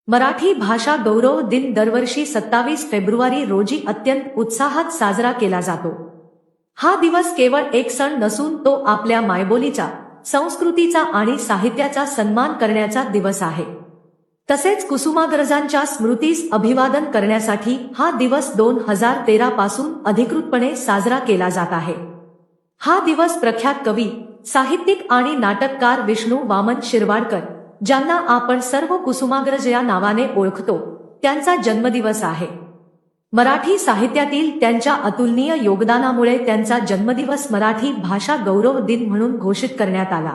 मराठी भाषा गौरव दिन दरवर्षी 27 फेब्रुवारी रोजी अत्यंत उत्साहात साजरा केला जातो। हा दिवस केवळ एक सण नसून तो आपल्या मायबोलीचा, संस्कृतीचा आणि साहित्याचा सन्मान करण्याचा दिवस आहे। तसेच कुसुमाग्रजांच्या स्मृतीस अभिवादन करण्यासाठी हा दिवस 2013 पासून अधिकृतपणे साजरा केला जात आहे। हा दिवस प्रख्यात कवी, साहित्यिक आणि नाटककार विष्णू वामन शिरवाडकर, ज्यांना आपण सर्व कुसुमाग्रज या नावाने ओळखतो, त्यांचा जन्मदिवस आहे। मराठी साहित्यातील त्यांच्या अतुलनीय योगदानामुळे त्यांचा जन्मदिवस मराठी भाषा गौरव दिन म्हणून घोषित करण्यात आला।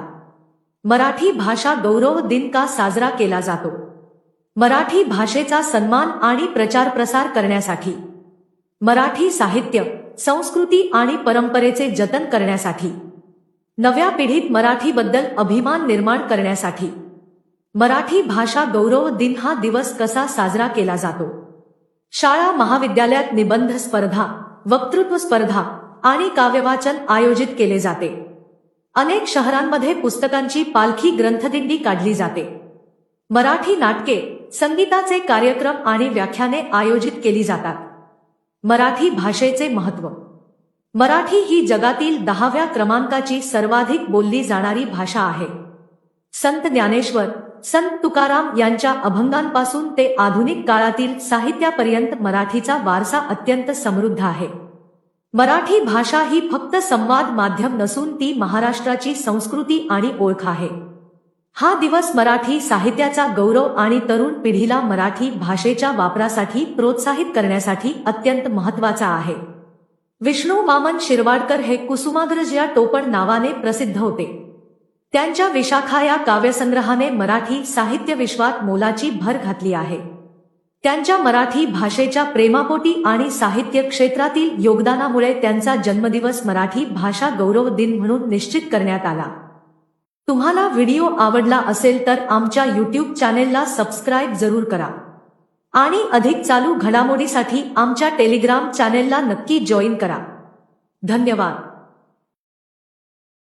मराठी भाषा गौरव दिन का साजरा केला जातो? मराठी भाषेचा सन्मान आणि प्रचार प्रसार करण्यासाठी, मराठी साहित्य, संस्कृती आणि परंपरेचे जतन करण्यासाठी, नव्या पिढीत मराठीबद्दल अभिमान निर्माण करण्यासाठी। मराठी भाषा गौरव दिन हा दिवस कसा साजरा केला जातो? शाळा महाविद्यालयात निबंध स्पर्धा, वक्तृत्व स्पर्धा आणि काव्यवाचन आयोजित केले जाते। अनेक शहरांमध्ये पुस्तकांची पालखी ग्रंथदिंडी काढली जाते। मराठी नाटके, संगीताचे कार्यक्रम आणि व्याख्याने आयोजित केली जातात। मराठी भाषेचे महत्त्व। मराठी ही जगातील 10व्या क्रमांकाची सर्वाधिक बोलली जाणारी भाषा आहे। संत ज्ञानेश्वर, संत तुकाराम यांच्या अभंगांपासून ते आधुनिक काळातील साहित्यापर्यंत मराठीचा वारसा अत्यंत समृद्ध आहे। मराठी भाषा ही फक्त संवाद माध्यम नसून ती महाराष्ट्राची संस्कृती आणि ओळख आहे। हा दिवस मराठी साहित्याचा गौरव आणि तरुण पिढीला मराठी भाषेच्या वापरासाठी प्रोत्साहित करण्यासाठी अत्यंत महत्त्वाचा आहे। विष्णू वामन शिरवाडकर हे कुसुमाग्रज या टोपण नावाने प्रसिद्ध होते। त्यांच्या विशाखा या काव्यसंग्रहाने मराठी साहित्य विश्वात मोलाची भर घातली आहे। त्यांच्या मराठी भाषेच्या प्रेमापोटी आणि साहित्य क्षेत्रातील योगदानामुळे त्यांचा जन्मदिवस मराठी भाषा गौरव दिन म्हणून निश्चित करण्यात आला। तुम्हाला व्हिडिओ आवडला असेल तर आमच्या YouTube चॅनेलला सबस्क्राइब जरूर करा आणि अधिक चालू घडामोडीसाठी आमच्या टेलिग्राम चॅनेलला नक्की जॉईन करा। धन्यवाद।